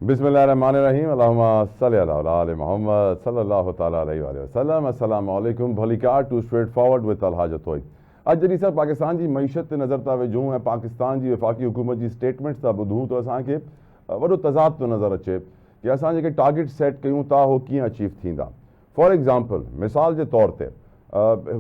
बिस्मिल्लाहिर्रहमानिर्रहीम अल्लाहुम्मा सल्लि अला आले मोहम्मद सल्लल्लाहु तआला अलैहि वसल्लम। अस्सलामु अलैकुम। भलीकार to straight forward with Alhaj तोई। अॼु जॾहिं असां पाकिस्तान जी मईशत ते नज़र था विझूं ऐं पाकिस्तान जी वफ़ाक़ी हुकूमत जी स्टेटमेंट्स था ॿुधूं त असांखे वॾो तज़ाद थो नज़र अचे कि असां जेके टारगेट सेट कयूं था हो कीअं अचीव थींदा। फॉर एग्ज़ाम्पल, मिसाल जे तौर ते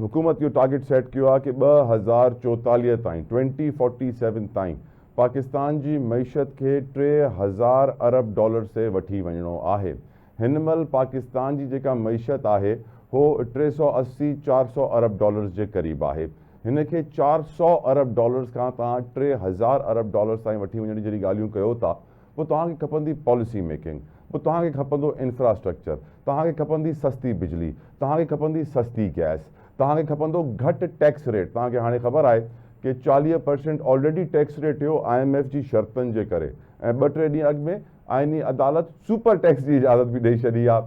हुकूमत इहो टारगेट सेट कयो आहे कि 2044 ताईं 2047 ताईं पाकिस्तान जी मईशत के 3000 अरब डॉलर से वठी वञिणो आहे। हिन महिल पाकिस्तान जी जेका मईशत आहे हो 380-400 अरब डॉलर्स जे क़रीब आहे। हिन खे 400 अरब डॉलर्स खां तव्हां 3000 अरब डॉलर्स ताईं वठी वञण जी जहिड़ी ॻाल्हियूं कयो था, पोइ तव्हांखे खपंदी पॉलिसी मेकिंग, पोइ तव्हांखे खपंदो इंफ्रास्ट्रक्चर, तव्हांखे खपंदी सस्ती बिजली, तव्हांखे खपंदी सस्ती गैस, तव्हांखे खपंदो घटि टैक्स रेट। तव्हांखे हाणे ख़बर आहे कि 40% ऑलरेडी टैक्स रेट हुयो IMF जी शर्तनि जे करे, ऐं 2-3 ॾींहं अॻु में आइनी अदालत सुपर टैक्स जी इजाज़त बि ॾेई छॾी आहे,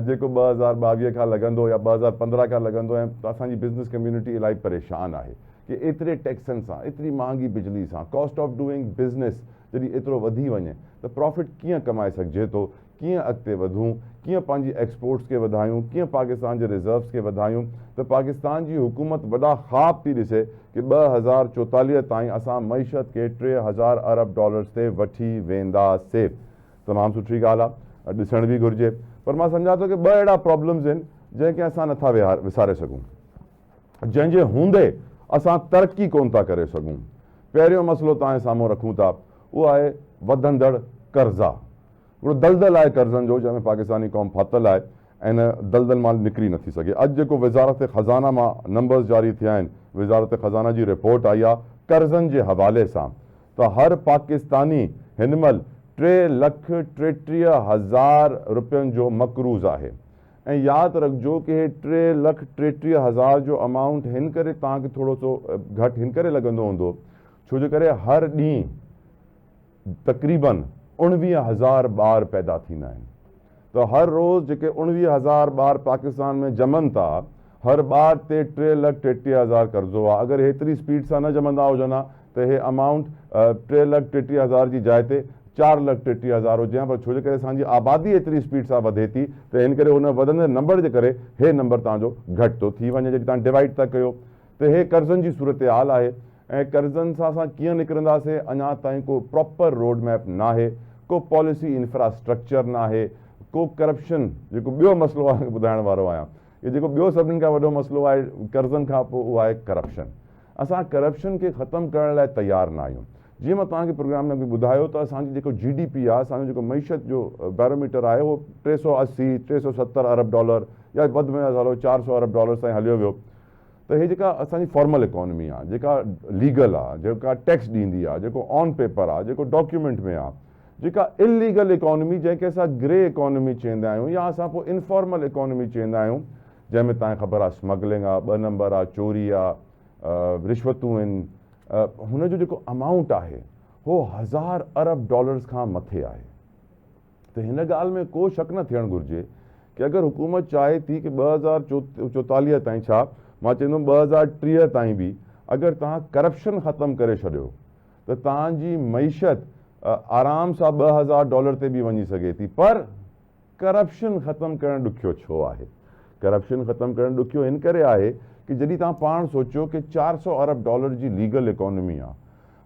जेको 2022 खां लॻंदो या 2015 खां लॻंदो। ऐं असांजी बिज़नेस कम्यूनिटी इलाही परेशान आहे कि एतिरे टैक्सनि सां, एतिरी महांगी बिजली सां, कॉस्ट ऑफ डूइंग बिज़नेस जॾहिं एतिरो वधी वञे त प्रॉफिट कीअं कमाए सघिजे थो, कीअं अॻिते वधूं, कीअं पंहिंजी एक्सपोर्ट्स खे वधायूं, कीअं पाकिस्तान जे रिज़र्व्स खे वधायूं। त पाकिस्तान जी हुकूमत वॾा ख़्वाब थी ॾिसे कि 2044 ताईं असां मईशत खे 3000 अरब डॉलर्स ते वठी वेंदासीं। तमामु सुठी ॻाल्हि आहे, ॾिसण बि घुरिजे। पर मां सम्झां थो कि 2 अहिड़ा प्रॉब्लम्स आहिनि जंहिंखे असां नथा विसारे सघूं, जंहिंजे हूंदे असां तरक़ी कोन था करे सघूं। पहिरियों मसइलो तव्हांजे साम्हूं रखूं था, उहो आहे वधंदड़ कर्ज़ा। हिकिड़ो दलदल आहे कर्ज़नि जो जंहिंमें पाकिस्तानी क़ौम फाथल आहे ऐं इन दलदल मां निकिरी नथी सघे। अॼु जेको वज़ारत ख़ज़ाना मां नंबर्स जारी थिया आहिनि, वज़ारत ख़ज़ाना जी रिपोर्ट आई आहे कर्ज़नि जे हवाले सां, त हर पाकिस्तानी हिन महिल 3,33,000 रुपयनि जो मक़रूज़ आहे। ऐं यादि रखिजो कि 3,33,000 जो अमाउंट हिन करे तव्हांखे थोरो सो घटि हिन करे लॻंदो हूंदो छो जे करे हर ॾींहुं तक़रीबन 19,000 ॿार पैदा थींदा आहिनि। त हर रोज़ जेके 19,000 ॿार पाकिस्तान में ॼमनि था, हर ॿार ते 3,33,000 कर्ज़ो आहे। अगरि हेतिरी स्पीड सां न ॼमंदा हुजनि हा त हे अमाउंट 3,33,000 जी जाइ ते 4,33,000 हुजे हा। पर छो जे करे असांजी आबादी एतिरी स्पीड सां वधे थी त हिन करे हुन वधंदे नंबर जे करे हे नंबर तव्हांजो घटि थो थी वञे। जॾहिं तव्हां डिवाइड था कयो त हे कर्ज़नि जी सूरत हाल आहे। ऐं कर्ज़नि सां असां कीअं निकिरंदासीं, अञा ताईं को प्रॉपर रोड मैप न आहे, को पॉलिसी इंफ्रास्ट्रक्चर न आहे, को करप्शन जेको ॿियो मसइलो आहे ॿुधाइण वारो आहियां। इहो जेको ॿियो सभिनी खां वॾो मसइलो आहे कर्ज़नि खां पोइ उहो आहे करप्शन। असां करप्शन खे ख़तमु करण लाइ तयारु न आहियूं। जीअं मां तव्हांखे प्रोग्राम में बि ॿुधायो त असांजी जेको GDP आहे, असांजो जेको मईशत जो बैरोमीटर आहे उहो 380-370 अरब डॉलर या वधि में वधि हलो 400 अरब डॉलर ताईं हलियो वियो। त हे जेका असांजी फॉर्मल इकोनॉमी आहे, जेका लीगल आहे, जेका टैक्स ॾींदी आहे, जेको ऑन पेपर आहे, जेको डॉक्यूमेंट में आहे, जेका इलीगल इकोनॉमी जंहिंखे असां ग्रे इकोनॉमी चवंदा आहियूं या असां पोइ इनफॉर्मल इकोनॉमी चवंदा आहियूं, जंहिंमें तव्हांखे ख़बर आहे स्मगलिंग आहे, 2 नंबर आहे, चोरी आहे, रिश्वतूं आहिनि, हुनजो जेको अमाउंट आहे हो 1000 अरब डॉलर्स खां मथे आहे। त हिन ॻाल्हि में को शक न थियणु घुरिजे कि अगरि हुकूमत चाहे थी कि 2044 ताईं, छा मां चवंदुमि 2030 ताईं बि अगरि तव्हां करप्शन ख़तमु करे छॾियो त तव्हांजी मईशत आराम सां 2000 डॉलर ते बि वञी सघे थी। पर करप्शन ख़तमु करणु ॾुखियो छो आहे? करप्शन ख़तमु करणु ॾुखियो हिन करे आहे कि जॾहिं तव्हां पाण सोचो कि 400 अरब डॉलर जी लीगल इकोनॉमी आहे,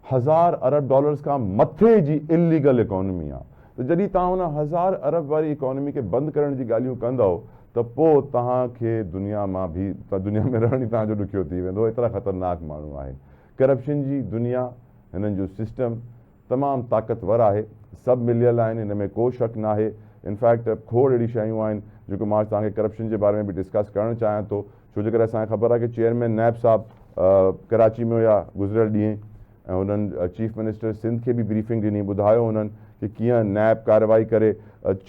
1000 अरब डॉलर्स खां मथे जी इलीगल इकोनॉमी आहे, त जॾहिं तव्हां हुन 1000 अरब वारी इकोनॉमी खे बंदि करण जी ॻाल्हियूं कंदव त पोइ तव्हांखे दुनिया मां बि दुनिया में रहण ई तव्हांजो ॾुखियो थी वेंदो। एतिरा ख़तरनाक माण्हू आहिनि। करप्शन जी दुनिया, हिननि जो सिस्टम तमामु ताक़तवर आहे, सभु मिलियल आहिनि, हिन में को शक न आहे। इनफैक्ट खोड़ अहिड़ी शयूं आहिनि जेको मां तव्हांखे करप्शन जे बारे में बि डिस्कस करणु चाहियां थो। छो जे करे असांखे ख़बर आहे कि चेयरमैन नैब साहिबु कराची में हुया गुज़िरियल ॾींहुं, ऐं हुननि चीफ मिनिस्टर सिंध खे बि ब्रीफिंग ॾिनी, ॿुधायो हुननि कि कीअं नैब कार्रवाई करे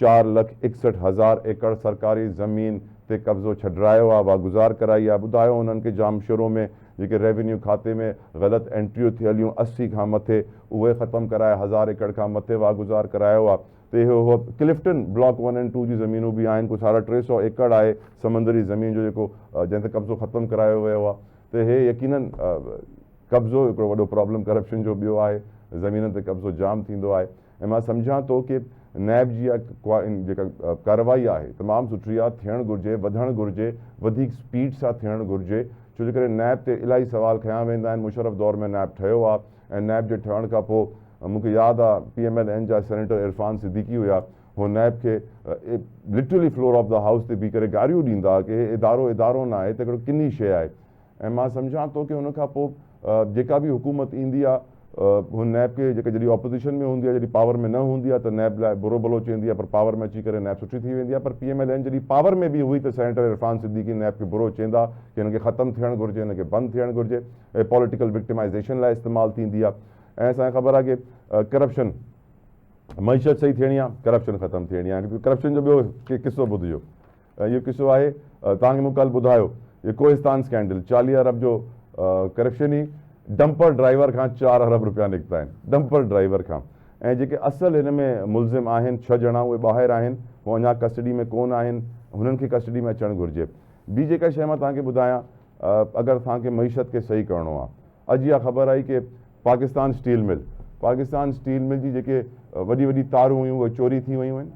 4,61,000 एकड़ सरकारी ज़मीन ते कब्ज़ो छॾायो आहे, वागुज़ार कराई आहे। ॿुधायो हुननि कि जाम शुरू में जेके रेवेन्यू खाते में ग़लति एंट्रियूं थियलियूं 80 खां मथे, उहे ख़तमु कराए 1000 एकड़ खां मथे वागुज़ार करायो आहे। त इहो क्लिफ्टन ब्लॉक 1 ऐं 2 जी ज़मीनूं बि आहिनि, कुझु 350 एकड़ आहे समंदरी ज़मीन जो जेको जंहिं ते कब्ज़ो ख़तमु करायो वियो आहे। त हे यकीनन कब्ज़ो हिकिड़ो वॾो प्रॉब्लम करप्शन जो ॿियो आहे, ज़मीन ते कब्ज़ो जाम थींदो आहे। ऐं मां सम्झां थो कि नैब जी जेका कार्रवाई आहे तमामु सुठी आहे, थियणु घुरिजे, वधणु घुरिजे, वधीक स्पीड सां थियणु घुरिजे, छो जे करे नैब ते इलाही सवाल खयां वेंदा आहिनि। मुशर्रफ दौर में नैब ठहियो आहे ऐं नैब जे ठहण खां पोइ मूंखे यादि आहे PMLN जा सेनेटर इरफान सिद्दीकी हुया, हो नैब खे literally floor of the house ते बीह करे गारियूं ॾींदा कि हे इदारो न आहे, त हिकिड़ो किनी शइ आहे। ऐं मां सम्झां थो कि हुन खां पोइ जेका बि हुकूमत ईंदी आहे हुन नैब खे जेका जॾहिं ऑपोज़िशन में हूंदी आहे, जॾहिं पावर में न हूंदी आहे त नैब लाइ बुरो भलो चवंदी आहे, पर पावर में अची करे नैब सुठी थी वेंदी आहे। पर PMLN जॾहिं पावर में बि हुई त सेनेटर इरफान सिद्दीकी नैब खे बुरो चवंदा कि हिनखे ख़तमु थियणु घुरिजे, हिनखे बंदि थियणु घुरिजे, ऐं पॉलिटिकल विक्टिमाइज़ेशन लाइ इस्तेमालु थींदी आहे। ऐं असांखे ख़बर आहे कि करप्शन, मईशत सही थियणी आहे, करप्शन ख़तमु थियणी आहे। करप्शन जो ॿियो किस्सो ॿुधिजो, इहो किस्सो आहे तव्हांखे मूं कल्ह ॿुधायो, इहो कोहिस्तान स्कैंडल, 40 अरब जो करप्शन ई डंपर ड्राइवर खां 4 अरब रुपया निकिता आहिनि, डंपर ड्राइवर खां। ऐं जेके असल हिन में मुलज़िम आहिनि 6 ॼणा उहे ॿाहिरि आहिनि, उहे अञा कस्टडी में कोन आहिनि, हुननि खे कस्टडी में अचणु घुरिजे। ॿी जेका शइ मां तव्हांखे ॿुधायां, अगरि तव्हांखे मईशत खे सही करिणो आहे, अॼु इहा ख़बर आई कि पाकिस्तान स्टील मिल जी जेके वॾी वॾी तारूं हुयूं उहे चोरी थी वियूं आहिनि।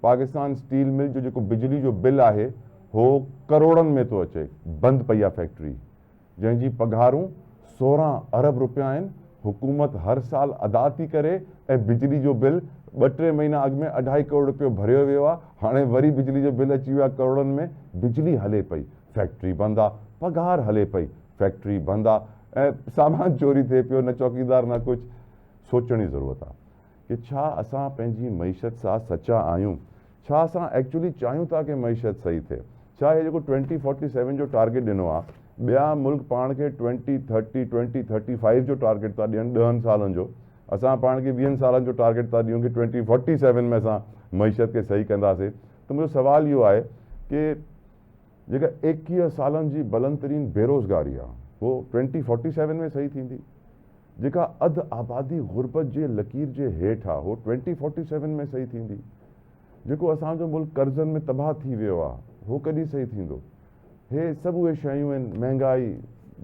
पाकिस्तान स्टील मिल जो जेको बिजली जो बिल आहे हो करोड़नि में थो अचे, बंदि पई आहे फैक्ट्री, जंहिंजी पघारूं 16 अरब रुपया आहिनि। हुकूमत हर साल अदा थी करे ऐं बिजली जो बिल 2-3 महीना अॻु में 2.5 करोड़ रुपयो भरियो वियो आहे, हाणे वरी बिजली जो बिल अची वियो आहे करोड़नि में। बिजली हले पई, फैक्ट्री बंदि आहे, पघार हले पई, फैक्ट्री बंदि आहे, ऐं सामान चोरी थिए पियो, न चौकीदार न कुझु। सोचण जी ज़रूरत आहे कि छा असां पंहिंजी मईशत सां सचा आहियूं, छा असां एक्चुअली चाहियूं था कि मईशत सही थिए। छा हे जेको 2047 जो टारगेट ॾिनो आहे, ॿिया मुल्क पाण खे 2030 2035 जो टारगेट था ॾियनि 10 सालनि जो, असां पाण खे 20 सालनि जो टारगेट था ॾियूं कि 2047 में असां मईशत खे सही कंदासीं। त मुंहिंजो सुवाल इहो आहे कि जेका 21 सालनि जी बुलंद तरीन बेरोज़गारी आहे उहो 2047 में सही थींदी, जेका अधु आबादी गुरबत जे लकीर जे हेठि आहे उहो 2047 में सही थींदी, जेको असांजो मुल्क कर्ज़नि में तबाह थी वियो आहे उहो कॾहिं सही थींदो। हे सभु उहे शयूं आहिनि, महांगाई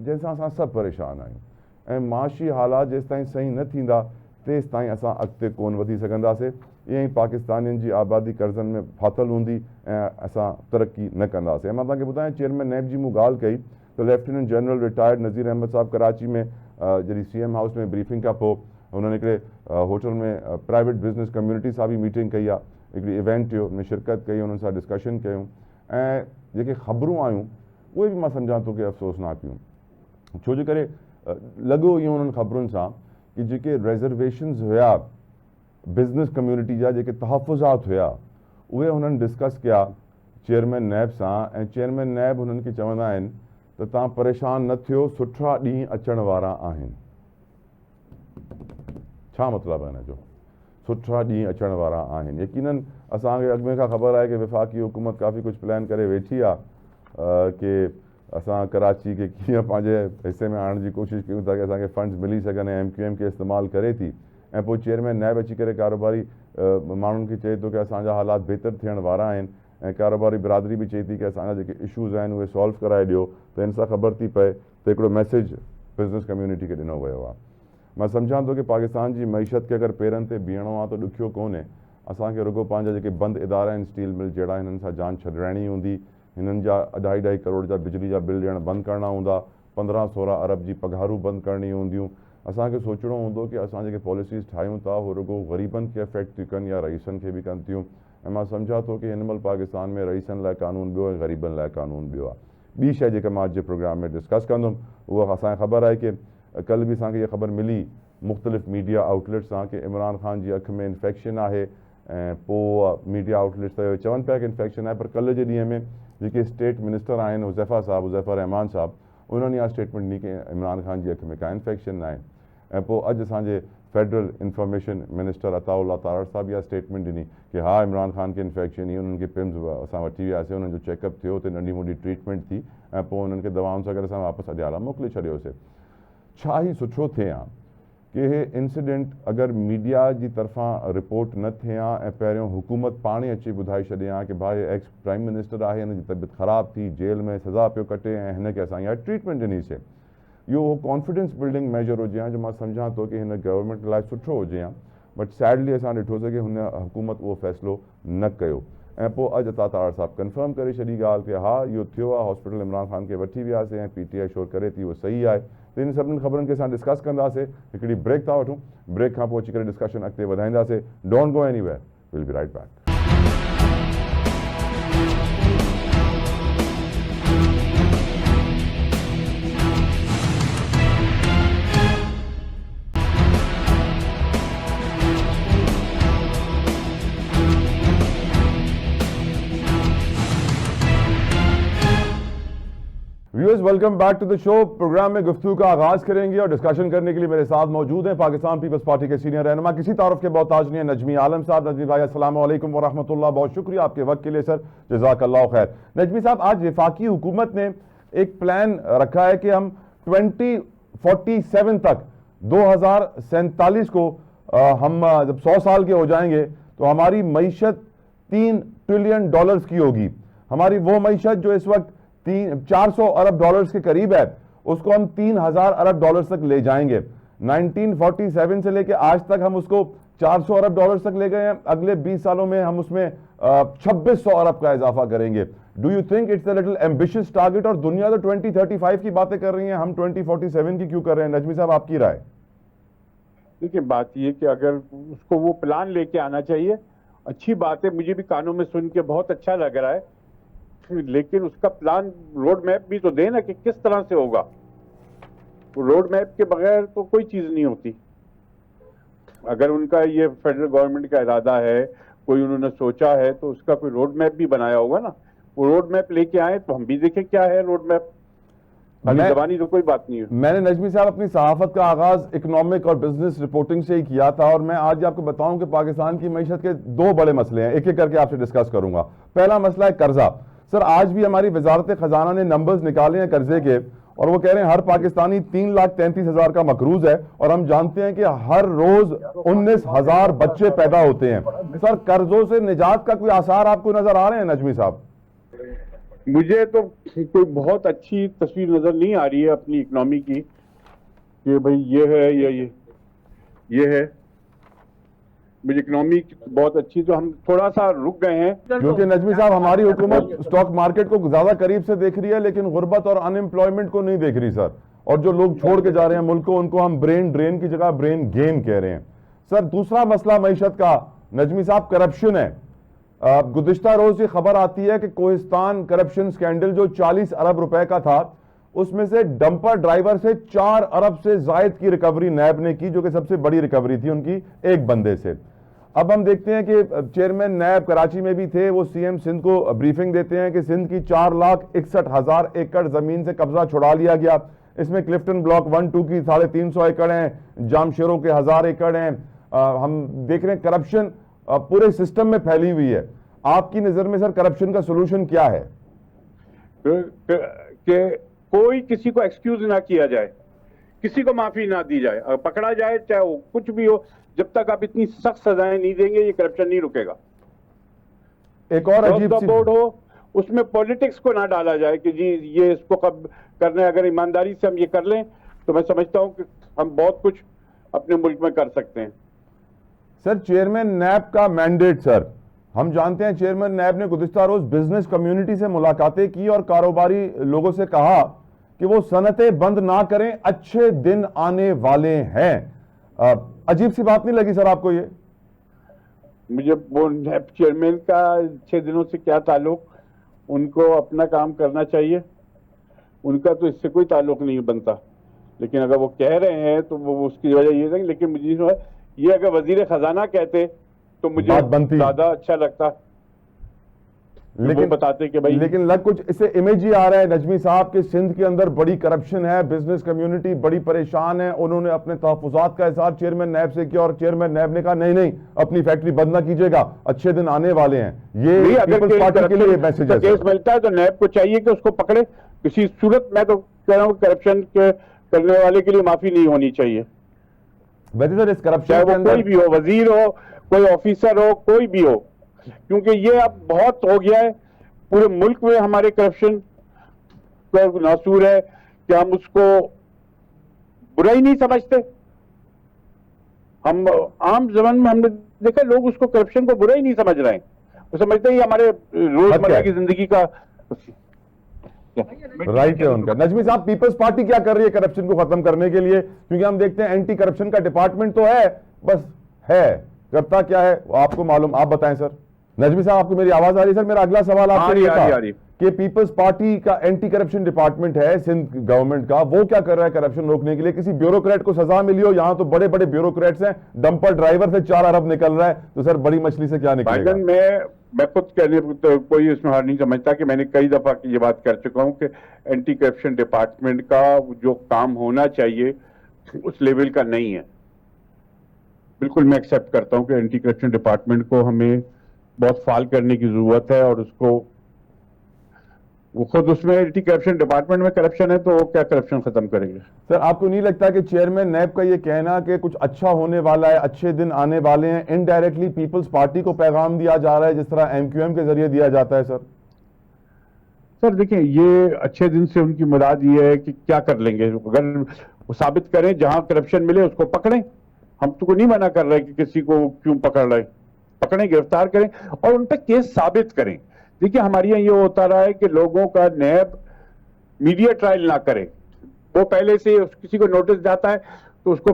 जंहिंसां असां सभु परेशान आहियूं, ऐं माशी हालात जेसिताईं सही न थींदा तेसिताईं असां अॻिते कोन वधी सघंदासीं। ईअं ई पाकिस्तानियुनि जी आबादी कर्ज़नि में फाथल हूंदी ऐं असां तरक़ी न कंदासीं। ऐं मां तव्हांखे ॿुधायां, चेयरमैन नैब जी मूं ॻाल्हि कई त लेफ्टिनेंट जनरल रिटायर्ड नज़ीर अहमद साहब कराची में जॾहिं CM हाउस में ब्रीफिंग खां पोइ हुननि हिकिड़े होटल में प्राइवेट बिज़नेस कम्यूनिटी सां बि मीटिंग कई आहे, हिकिड़ी इवेंट हुयो, हुन शिरकत कई, हुननि सां डिस्कशन कयूं, ऐं जेके ख़बरूं आयूं उहे बि मां सम्झां थो कि अफ़सोसनाक हुयूं। छो जे करे लॻो इहो उन्हनि ख़बरुनि सां कि जेके रिज़र्वेशन्स हुया बिज़नेस कम्यूनिटी जा, जेके तहफ़ुज़ात हुया, उहे हुननि डिस्कस कया चेयरमैन नैब सां, ऐं चेयरमैन नैब हुननि खे चवंदा आहिनि त तव्हां परेशान न थियो, सुठा ॾींहं अचण वारा आहिनि। छा मतिलबु आहे हिन जो? सुठा ॾींहं अचण वारा आहिनि। यकीनन असांखे अॻु में खां ख़बर आहे कि वफ़ाक़ी हुकूमत काफ़ी कुझु प्लान करे वेठी आहे कि असां कराची खे कीअं पंहिंजे हिसे में आणण जी कोशिशि कयूं था कि असांखे फंड्स मिली सघनि, ऐं MQM खे इस्तेमालु करे थी। ऐं पोइ चेयरमैन नैब अची करे कारोबारी माण्हुनि खे चए थो कि असांजा हालात बहितर थियण वारा आहिनि, ऐं कारोबारी बिरादरी बि चए थी कि असांजा जेके इशूज़ आहिनि उहे सॉल्व कराए ॾियो। त हिन सां ख़बर थी पए त हिकिड़ो मैसेज बिज़नेस कम्यूनिटी खे ॾिनो वियो आहे। मां सम्झां थो कि पाकिस्तान जी मईशत खे अगरि पेरनि ते बीहणो आहे त ॾुखियो कोन्हे, असांखे रुॻो पंहिंजा जेके बंदि इदारा आहिनि स्टील मिल जहिड़ा, हिननि सां जान छॾाइणी हूंदी, हिननि जा 2.5 करोड़ जा बिजली जा बिल ॾियण बंदि करणा हूंदा, 15-16 अरब जी पघारूं बंदि करणी हूंदियूं। असांखे सोचणो हूंदो कि असां जेके पॉलिसीज़ ठाहियूं था उहो रुॻो ग़रीबनि खे अफेक्ट थी कनि या रईसनि खे बि कनि थियूं। ऐं मां सम्झां थो कि हिन महिल पाकिस्तान में रईसनि लाइ कानून ॿियो ऐं ग़रीबनि लाइ कानून ॿियो आहे। ॿी शइ जेका मां अॼु जे प्रोग्राम में डिस्कस कंदुमि उहा असांखे ख़बर आहे कि कल्ह बि असांखे इहा ख़बर मिली मुख़्तलिफ़ मीडिया आउटलेट सां कि इमरान ख़ान जी अखि में इन्फेक्शन आहे, ऐं पोइ मीडिया आउटलेट्स त चवनि पिया कि इन्फेक्शन आहे, पर कल्ह जे ॾींहं में जेके स्टेट मिनिस्टर आहिनि हुज़ैफ़ा रहमान साहब, उन्हनि इहा स्टेटमेंट ॾिनी कि इमरान ख़ान जी अखि में का इन्फेक्शन न आहे। ऐं पोइ अॼु असांजे federal information minister Ataullah Tarar साहब इहा स्टेटमेंट ॾिनी कि हा इमरान ख़ान खे इन्फेक्शन ई, उन्हनि खे पिम्स असां वठी वियासीं, उन्हनि जो चेकअप थियो, हुते नंढी मुंढी ट्रीटमेंट थी, ऐं पोइ उन्हनि खे दवाउनि सां गॾु असां वापसि अॾियाला मोकिले छॾियोसीं। छा ई सुठो थिए हा कि हे इंसिडेंट अगरि मीडिया जी तरफ़ां रिपोर्ट न थिए हा ऐं पहिरियों हुकूमत पाण ई अची ॿुधाए छॾे हा कि भाई एक्स प्राइम मिनिस्टर आहे, हिन जी तबियत ख़राबु थी, जेल में सज़ा पियो कटे ऐं हिन खे असां इहा ट्रीटमेंट ॾिनीसीं। इहो कॉन्फिडेंस बिल्डिंग मेजर हुजे हा जो मां सम्झां थो कि हिन गवर्नमेंट लाइ सुठो हुजे हा। बट सैडली असां ॾिठोसीं कि हुन हुकूमत उहो फ़ैसिलो न कयो ऐं पोइ अॼु अता तार साहब कंफर्म करे छॾी ॻाल्हि कि हा इहो थियो आहे, हॉस्पिटल इमरान ख़ान खे वठी वियासीं ऐं PTI शोर करे थी उहो सही आहे। त इन सभिनी ख़बरुनि खे असां डिस्कस कंदासीं। हिकिड़ी ब्रेक था वठूं, ब्रेक खां पोइ अची करे डिस्कशन अॻिते वधाईंदासीं। Don't go anywhere, will be right back. Viewers, welcome back to the show. Programme में गुफ्तगू का आगाज करेंगे और डिस्कशन करने के लिए मेरे साथ मौजूद हैं पाकिस्तान पीपल्स पार्टी के सीनियर रहनुमा, किसी तारुफ के बहुत ताज नहीं है, नजमी आलम साहब। नजमी भाई अस्सलाम वालेकुम व रहमतुल्लाह, बहुत शुक्रिया आपके वक्त के लिए सर, जज़ाकल्लाह खैर। नजमी साहब, आज वफाकी हुकूमत ने एक प्लान रखा है कि हम 2047 तक 2047 को हम जब 100 साल के हो जाएंगे तो हमारी मईशत $3 ट्रिलियन की होगी। हमारी वो मईशत जो इस वक्त 400 अरब डॉलर्स के करीब है, उसको हम 3000 अरब डॉलर्स तक ले जाएंगे। 1947 से लेके आज तक हम उसको 400 अरब डॉलर्स तक ले गए हैं। अगले 20 सालों में हम उसमें 2600 अरब का इजाफा करेंगे। Do you think it's a little ambitious target? और दुनिया तो 2035 की बातें कर रही है, हम 2047 की क्यों कर रहे हैं? नजमी साहब, आपकी राय। देखिए, बात ये कि अगर उसको वो प्लान लेके आना चाहिए, अच्छी बात है, मुझे भी कानों में सुन के बहुत अच्छा लग रहा है, लेकिन उसका प्लान रोड मैप भी तो देना कि किस तरह से होगा। रोड मैप के बगैर तो कोई चीज नहीं होती। अगर उनका ये फेडरल गवर्नमेंट का इरादा है, कोई उन्होंने सोचा है, तो उसका कोई रोड मैप भी बनाया होगा ना। वो रोड मैप लेके आए तो हम भी देखें क्या है रोड मैप। जबानी तो कोई बात नहीं है। मैंने नजमी साहब अपनी सहाफत का आगाज इकोनॉमिक और बिजनेस रिपोर्टिंग से ही किया था, और मैं आज आपको बताऊं कि पाकिस्तान की मईशत के दो बड़े मसले हैं, एक एक करके आपसे डिस्कस करूंगा। पहला मसला है कर्जा। सर, आज भी हमारी वजारत खजाना ने नंबर्स निकाले हैं कर्जे के, और वो कह रहे हैं हर पाकिस्तानी 3,33,000 का मकरूज है, और हम जानते हैं कि हर रोज 19,000 बच्चे पैदा होते हैं। सर, कर्जों से निजात का कोई आसार आपको नजर आ रहे हैं नजमी साहब? मुझे तो कोई बहुत अच्छी तस्वीर नजर नहीं आ रही है अपनी इकोनॉमी की कि भाई ये है ये है। मुझे इकोनॉमी बहुत अच्छी, तो हम थोड़ा सा रुक गए हैं क्योंकि नजमी साहब हमारी हुकूमत स्टॉक मार्केट को ज्यादा करीब से देख रही है, लेकिन गुर्बत और अनएम्प्लॉयमेंट को नहीं देख रही सर। और जो लोग छोड़ के जा रहे हैं मुल्क को, उनको हम ब्रेन ड्रेन की जगह ब्रेन गेन कह रहे हैं। सर, दूसरा मसला मईशत का नजमी साहब करप्शन है। गुज़िश्ता रोज ये खबर आती है कि कोहिस्तान करप्शन स्कैंडल जो 40 अरब रुपए का था, उसमें से डंपर ड्राइवर से 4 अरब से जायद की रिकवरी नैब ने की, जो कि सबसे बड़ी रिकवरी थी उनकी एक बंदे से। अब हम देखते हैं कि चेयरमैन नैब कराची में भी थे, वो CM सिंध को ब्रीफिंग देते हैं कि सिंध की 4,61,000 एकड़ जमीन से कब्जा छुड़ा लिया गया। इसमें क्लिफ्टन ब्लॉक 1-2 की 350 एकड़ हैं, जामशेरों के 1000 एकड़ हैं। हम देख रहे हैं करप्शन पूरे सिस्टम में फैली हुई है। आपकी नजर में सर करप्शन का सोल्यूशन क्या है? कि कोई किसी को एक्सक्यूज ना किया जाए, किसी को माफी ना दी जाए, अगर पकड़ा जाए चाहे वो कुछ भी हो, जब तक आप इतनी सख्त सजाएं नहीं देंगे ये करप्शन नहीं रुकेगा। एक और अजीब सी बोर्ड हो, उसमें पॉलिटिक्स को ना डाला जाए कि जी ये इसको कब करना है। अगर ईमानदारी से हम ये कर लें तो मैं समझता हूं कि हम बहुत कुछ अपने मुल्क में कर सकते हैं। सर, चेयरमैन नैब का मैंडेट, सर हम जानते हैं चेयरमैन नैब ने गुज़िश्ता रोज बिजनेस कम्युनिटी से मुलाकातें की और कारोबारी लोगों से कहा कि वो सनतें बंद ना करें, अच्छे दिन आने वाले हैं। अजीब सी बात नहीं लगी सर आपको ये? मुझे वो नैब चेयरमैन का 6 दिनों से क्या ताल्लुक, उनको अपना काम करना चाहिए, उनका तो इससे कोई ताल्लुक नहीं बनता। लेकिन अगर वो कह रहे हैं तो वो उसकी वजह ये है। लेकिन मुझे ये अगर वजीर खजाना कहते तो मुझे ज्यादा अच्छा लगता, लेकिन बताते कि भाई, लेकिन लग कुछ इससे इमेज ही आ रहा है नजमी साहब के सिंध के अंदर बड़ी करप्शन है, बिजनेस कम्युनिटी बड़ी परेशान है। उन्होंने अपने तहफुजात का इजहार चेयरमैन नैब से किया और चेयरमैन नैब ने कहा नहीं अपनी फैक्ट्री बंद ना कीजिएगा, अच्छे दिन आने वाले हैं। ये अगर पार्टी के लिए मैसेज है। केस मिलता है तो नैब को चाहिए कि उसको पकड़े किसी सूरत। मैं तो कह रहा हूँ करप्शन करने वाले के लिए माफी नहीं होनी चाहिए। वैसे सर इस करप्शन चाहे वो कोई भी हो, वजीर हो, कोई ऑफिसर हो, कोई भी हो, क्योंकि ये अब बहुत हो गया है। पूरे मुल्क में हमारे करप्शन का नासूर है कि हम उसको बुरा ही नहीं समझते। हम आम जबान में हमने देखा लोग उसको करप्शन को बुरा ही नहीं समझ रहे हैं, वो समझते ही हमारे रोजमर्रा की जिंदगी का राइट है उनका। नजमी साहब, पीपल्स पार्टी क्या कर रही है करप्शन को खत्म करने के लिए? क्योंकि हम देखते हैं एंटी करप्शन का डिपार्टमेंट तो है, बस है, करता क्या है वो आपको मालूम, आप बताएं सर। नजमी साहब, आपको मेरी आवाज आ रही है? सर मेरा अगला सवाल आपसे ये था कि पीपल्स पार्टी का एंटी करप्शन डिपार्टमेंट है सिंध गवर्नमेंट का, वो क्या कर रहा है करप्शन रोकने के लिए? किसी ब्यूरोक्रेट को सजा मिली हो? यहां तो बड़े बड़े ब्यूरोक्रेट्स हैं, डंपर ड्राइवर से 4 अरब निकल रहा है, तो सर बड़ी मछली से क्या निकलेगा? मैं खुद कहने तो कोई इसमें हार नहीं समझता कि मैंने कई दफा की ये बात कर चुका हूं कि एंटी करप्शन डिपार्टमेंट का जो काम होना चाहिए उस लेवल का नहीं है। बिल्कुल मैं एक्सेप्ट करता हूं कि एंटी करप्शन डिपार्टमेंट को हमें बहुत फाल करने की जरूरत है, और उसको वो खुद उसमें एंटी करप्शन डिपार्टमेंट में करप्शन है तो वो क्या करप्शन खत्म करेंगे? सर आपको नहीं लगता कि चेयरमैन नैब का ये कहना कि कुछ अच्छा होने वाला है, अच्छे दिन आने वाले हैं, इनडायरेक्टली पीपल्स पार्टी को पैगाम दिया जा रहा है जिस तरह एमक्यूएम के जरिए दिया जाता है? सर देखिए, ये अच्छे दिन से उनकी मुराद ये है कि क्या कर लेंगे, अगर वो साबित करें जहां करप्शन मिले उसको पकड़ें। हम तो नहीं मना कर रहे कि किसी को क्यों पकड़ रहे, पकड़ें, गिरफ्तार करें और उन पर केस साबित करें। देखिए हमारे यहाँ ये होता रहा है कि लोगों का नैब मीडिया ट्रायल ना करे, वो पहले से किसी को नोटिस जाता है तो उसको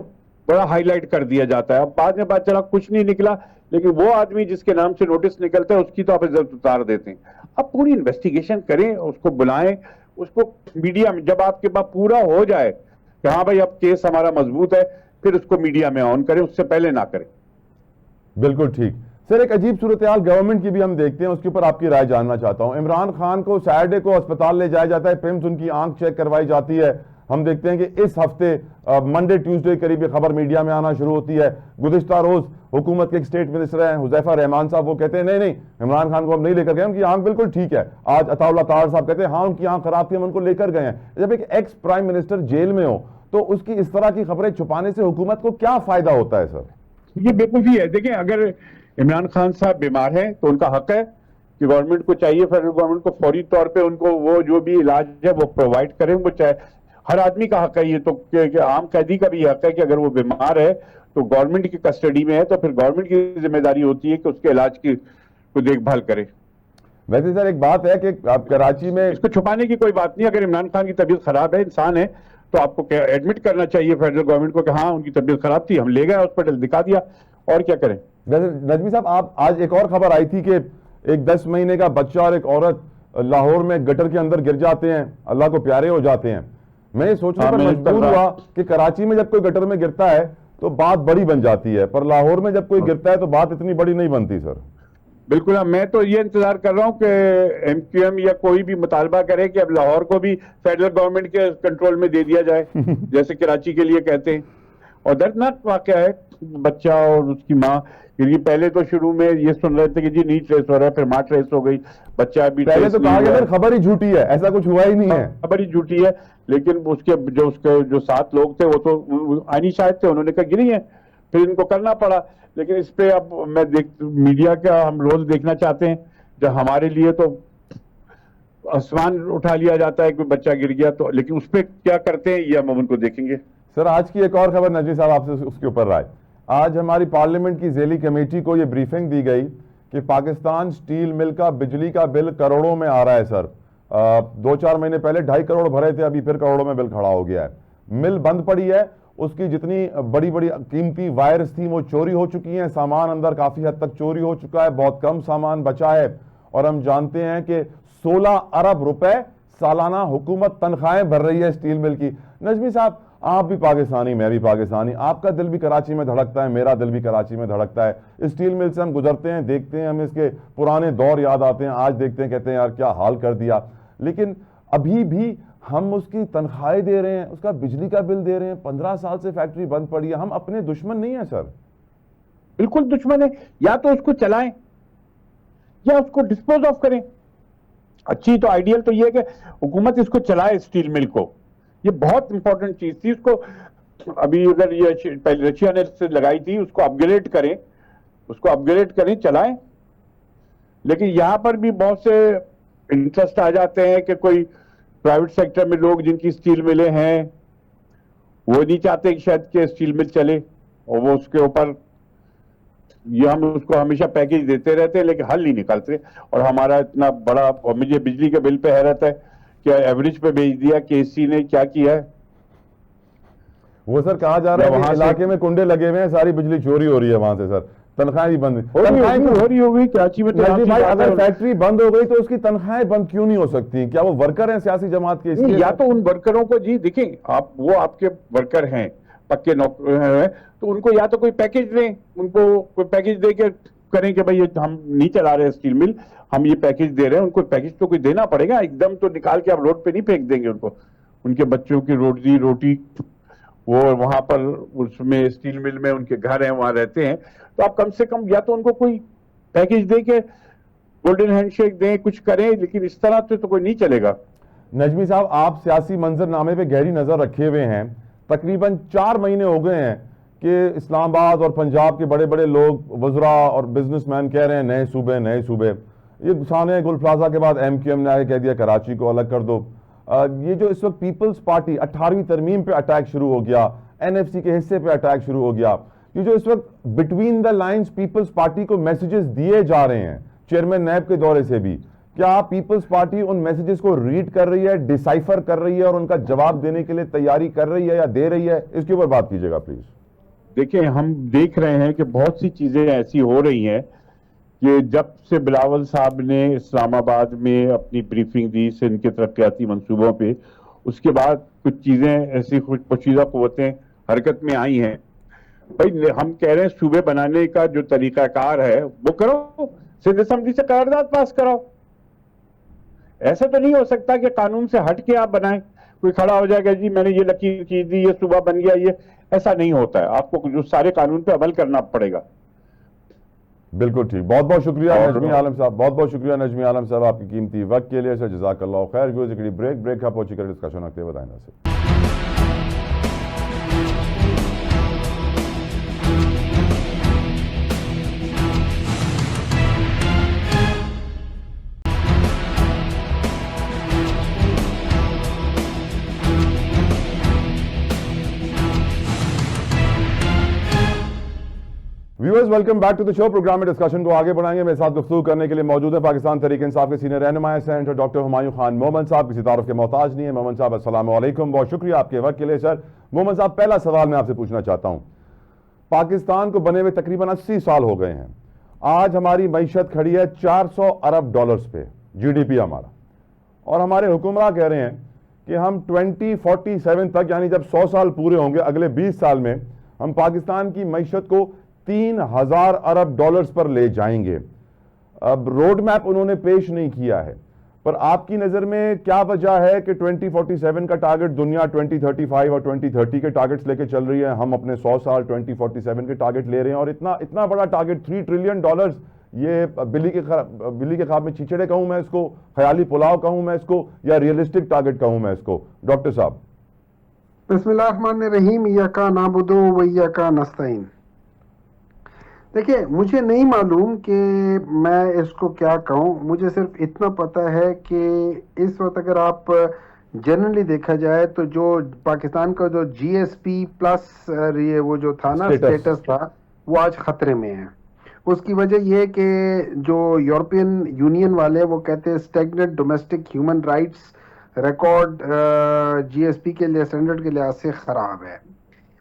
बड़ा हाईलाइट कर दिया जाता है, अब बाद में पता चला कुछ नहीं निकला, लेकिन वो आदमी जिसके नाम से नोटिस निकलता है उसकी तो आप इज्जत उतार देते हैं। अब पूरी इन्वेस्टिगेशन करें, उसको बुलाएं, उसको मीडिया में जब आपके पास पूरा हो जाए कि हाँ भाई अब केस हमारा मजबूत है, फिर उसको मीडिया में ऑन करें, उससे पहले ना करें। बिल्कुल ठीक। सर एक अजीब सूरत हाल गवर्नमेंट की भी हम देखते हैं, उसके ऊपर आपकी राय जानना चाहता हूं। इमरान खान को सैटरडे को अस्पताल ले जाया जाता है, पिम्स उनकी आंख चेक करवाई जाती है। हम देखते हैं कि इस हफ्ते मंडे ट्यूसडे करीब ये खबर मीडिया में आना शुरू होती है। गुज़िश्ता रोज हुकूमत के एक स्टेट मिनिस्टर हैं हुज़ैफा रहमान साहब, वो कहते हैं नहीं नहीं इमरान खान को हम नहीं लेकर गए, उनकी आंख बिल्कुल ठीक है। आज अताउल्लाह तार साहब कहते हैं हाँ उनकी आंख खराब थी, हम उनको लेकर गए हैं। जब एक एक्स प्राइम मिनिस्टर जेल में हो तो उसकी इस तरह की खबरें छुपाने से हुकूमत को क्या फायदा होता है? सर ये बेवकूफी है। देखिए अगर इमरान खान साहब बीमार हैं तो उनका हक है कि गवर्नमेंट को चाहिए, फेडरल गवर्नमेंट को फौरी तौर पे उनको वो जो भी इलाज है वो प्रोवाइड करें। वो चाहे हर आदमी का हक है ये तो, कि आम कैदी का भी हक है कि अगर वो बीमार है तो गवर्नमेंट की कस्टडी में है तो फिर गवर्नमेंट की जिम्मेदारी होती है कि उसके इलाज की को देखभाल करे। वैसे सर एक बात है कि आप कराची में, इसको छुपाने की कोई बात नहीं। अगर इमरान खान की तबीयत खराब है, इंसान है, तो आपको एडमिट करना चाहिए फेडरल गवर्नमेंट को कि हाँ उनकी तबीयत खराब थी, हम ले गए हॉस्पिटल, दिखा दिया, और क्या करें। वैसे नजमी साहब आप आज एक और खबर आई थी कि एक 10 महीने का बच्चा और एक औरत लाहौर में गटर के अंदर गिर जाते हैं, अल्लाह को प्यारे हो जाते हैं। मैं ये सोचने पर मजबूर हुआ कि कराची में जब कोई गटर में गिरता है तो बात बड़ी बन जाती है, पर लाहौर में जब कोई गिरता है तो बात इतनी बड़ी नहीं बनती। सर बिल्कुल, मैं तो ये इंतजार कर रहा हूं कि एमक्यूएम या कोई भी मुतालबा करे कि अब लाहौर को भी फेडरल गवर्नमेंट के कंट्रोल में दे दिया जाए जैसे कराची के लिए कहते हैं। और दर्दनाक वाकया है, बच्चा और उसकी माँ, क्योंकि पहले तो शुरू में ये सुन रहे थे कि जी नहीं ट्रेस हो रहा है, फिर माँ ट्रेस हो गई, बच्चा भी पहले तो कहा गया खबर ही झूठी है, ऐसा कुछ हुआ ही नहीं है, खबर ही झूठी है। लेकिन उसके जो 7 लोग थे वो तो आनी शायद थे, उन्होंने कहा गिरी है, फिर इनको करना पड़ा। लेकिन इस पे अब मैं मीडिया का हम रोल देखना चाहते हैं, जब हमारे लिए तो आसमान उठा लिया जाता है कि बच्चा गिर गया तो, लेकिन उस पर क्या करते हैं ये हम उनको देखेंगे। सर आज की एक और खबर नजमी साहब आपसे उसके ऊपर राय। आज हमारी पार्लियामेंट की ज़ेली कमेटी को ये ब्रीफिंग दी गई कि पाकिस्तान स्टील मिल का बिजली का बिल करोड़ों में आ रहा है। सर 2-4 महीने पहले 2.5 करोड़ भरे थे, अभी फिर करोड़ों में बिल खड़ा हो गया है। मिल बंद पड़ी है, उसकी जितनी बड़ी बड़ी कीमती वायर्स थी वो चोरी हो चुकी हैं, सामान अंदर काफी हद तक चोरी हो चुका है, बहुत कम सामान बचा है। और हम जानते हैं कि 16 अरब रुपए सालाना हुकूमत तनख्वाहें भर रही है स्टील मिल की। नजमी साहब आप भी पाकिस्तानी, मैं भी पाकिस्तानी, आपका दिल भी कराची में धड़कता है, मेरा दिल भी कराची में धड़कता है। स्टील मिल से हम गुजरते हैं, देखते हैं, हमें इसके पुराने दौर याद आते हैं, आज देखते हैं कहते हैं यार क्या हाल कर दिया। लेकिन अभी भी हम उसकी तनख्वाहें दे रहे हैं, उसका बिजली का बिल दे रहे हैं। 15 साल से फैक्ट्री बंद पड़ी है, हम अपने दुश्मन नहीं है। सर बिल्कुल दुश्मन है, या तो उसको चलाएं या उसको डिस्पोज ऑफ करें। अच्छी तो आइडियल तो ये है कि हुकूमत इसको चलाए स्टील मिल को, ये बहुत इंपॉर्टेंट चीज थी। उसको अभी अगर ये पहले रशिया ने लगाई थी, उसको अपग्रेड करें, चलाएं। लेकिन यहां पर भी बहुत से इंटरेस्ट आ जाते हैं कि कोई प्राइवेट सेक्टर में लोग जिनकी स्टील मिलें हैं वो नहीं चाहते कि शायद के स्टील मिल चले, और वो उसके ऊपर ये हम उसको हमेशा पैकेज देते रहते हैं लेकिन हल नहीं निकालते। और हमारा इतना बड़ा, और मुझे बिजली के बिल पे हैरत है कि एवरेज पे भेज दिया, केसी ने क्या किया है। वो सर कहा जा रहा है वहां कि इलाके में कुंडे लगे हुए हैं, सारी बिजली चोरी हो रही है वहां से सर, तनख्वाहें भी बंद हो रही होगी कराची में। नजमी भाई, अगर फैक्ट्री बंद हो गई तो उसकी तनख्वाहें बंद क्यों नहीं हो सकती? क्या वो वर्कर हैं सियासी जमात के? इसलिए या तो उन वर्करों को, जी देखिए आप, वो आपके वर्कर हैं, पक्के नौकर हैं, तो उनको या तो कोई पैकेज दें, उनको कोई पैकेज दे के करें कि भाई हम नहीं चला रहे स्टील मिल, हम ये पैकेज दे रहे हैं। उनको पैकेज तो कोई देना पड़ेगा, एकदम तो निकाल के आप रोड पे नहीं फेंक देंगे उनको। उनके बच्चों की रोटी वो वहां पर उसमें स्टील मिल में उनके घर हैं, वहां रहते हैं, तो आप कम से कम या तो उनको कोई पैकेज दे के गोल्डन हैंडशेक दें, कुछ करें, लेकिन इस तरह तो कोई नहीं चलेगा। नजमी साहब, आप सियासी मंजरनामे पे गहरी नजर रखे हुए हैं। तकरीबन 4 महीने हो गए हैं कि इस्लामाबाद और पंजाब के बड़े बड़े लोग, वज़रा और बिजनेसमैन कह रहे हैं नए सूबे नए सूबे। ये साने गुल प्लाजा के बाद MQM ने आगे कह दिया कराची को अलग कर दो। ये जो इस वक्त पीपल्स पार्टी 18वीं तरमीम पे अटैक शुरू हो गया, NFC के हिस्से पे अटैक शुरू हो गया, ये जो इस वक्त between the lines Peoples Party को मैसेजेस दिए जा रहे हैं चेयरमैन नैब के दौरे से भी, क्या पीपल्स पार्टी उन मैसेजेस को रीड कर रही है, डिसाइफर कर रही है और उनका जवाब देने के लिए तैयारी कर रही है या दे रही है? इसके ऊपर बात कीजिएगा प्लीज। देखिए, हम देख रहे हैं कि बहुत सी चीजें ऐसी हो रही हैं कि जब से बिलावल साहब ने इस्लामाबाद में अपनी ब्रीफिंग दी सिंध के तरक्याती मंसूबों पे, उसके बाद कुछ चीजें ऐसी पोशीदा कुव्वतें हरकत में आई हैं। भाई हम कह रहे हैं सूबे बनाने का जो तरीकाकार है वो करो, सिंध असेंबली से करारदाद पास कराओ। ऐसा तो नहीं हो सकता कि कानून से हट के आप बनाएं, कोई खड़ा हो जाएगा जी मैंने ये लकीर चीज दी, ये सूबा बन गया, ये ऐसा नहीं होता है। आपको जो सारे कानून पे अमल करना पड़ेगा। बिल्कुल ठीक, बहुत बहुत शुक्रिया नजमी आलम साहब, बहुत बहुत शुक्रिया नजमी आलम साहब आपकी कीमती वक्त के लिए। सर जज़ाकल्लाह खैर। व्यूअर्स एक ब्रेक का पहुंची कर डिस्कशन रखते बताएं से। Viewers welcome back to the show. Programme में डिस्कशन को आगे बढ़ाएंगे। मेरे साथ गुफ्तगू करने के लिए मौजूद है पाकिस्तान तहरीक इंसाफ के सीनियर रहनुमा सेनेटर डॉक्टर हुमायूं खान मोमन साहब। किसी तारुफ के मोहताज नहीं है। मोमन साहब अस्सलाम वालेकुम, बहुत शुक्रिया आपके वक्त के लिए। सर मोमन साहब, पहला सवाल मैं आपसे पूछना चाहता हूँ, पाकिस्तान को बने हुए तकरीबन 80 साल हो गए हैं। आज हमारी मईशत खड़ी है 400 अरब डॉलर्स पे, GDP हमारा, और हमारे हुक्मरान कह रहे हैं कि हम 2047 तक, यानी जब 100 साल पूरे होंगे, अगले 20 साल में हम पाकिस्तान की मईशत को 3000 अरब डॉलर्स पर ले जाएंगे। अब रोड मैप उन्होंने पेश नहीं किया है, पर आपकी नज़र में क्या वजह है कि 2047 का टारगेट दुनिया 2035 और 2030 के टारगेट्स लेके चल रही है, हम अपने 100 साल 2047 के टारगेट ले रहे हैं, और इतना बड़ा टारगेट $3 ट्रिलियन, ये बिल्ली के ख्वाब में चिचड़े कहूं मैं इसको, ख्याली पुलाव कहूं मैं इसको, या रियलिस्टिक टारगेट कहूं मैं इसको? डॉक्टर साहब। बिस्मिल्लाहिर्रहमानिर्रहीम, इय्याका नअबुदु व इय्याका नस्तईन। देखिए, मुझे नहीं मालूम कि मैं इसको क्या कहूँ। मुझे सिर्फ इतना पता है कि इस वक्त अगर आप जनरली देखा जाए तो जो पाकिस्तान का जो GSP प्लस ये वो जो था ना स्टेटस था, वो आज खतरे में है। उसकी वजह यह है कि जो यूरोपियन यूनियन वाले वो कहते हैं stagnant domestic human rights record GSP के लिए स्टैंडर्ड के लिहाज से खराब है।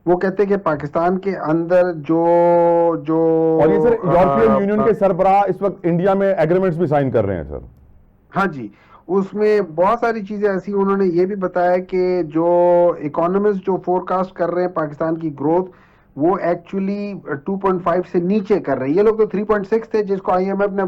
वो कहते हैं कि पाकिस्तान के अंदर जो और ये सर यूरोपियन यूनियन के सरबराह इस वक्त इंडिया में एग्रीमेंट्स भी साइन कर रहे हैं सर। हाँ जी, उसमें बहुत सारी चीजें ऐसी, उन्होंने ये भी बताया कि जो इकोनॉमिस्ट जो फोरकास्ट कर रहे हैं पाकिस्तान की ग्रोथ, वो एक्चुअली 2.5 से नीचे कर रहे हैं। ये लोग तो 3.6 थे, जिसको IMF ने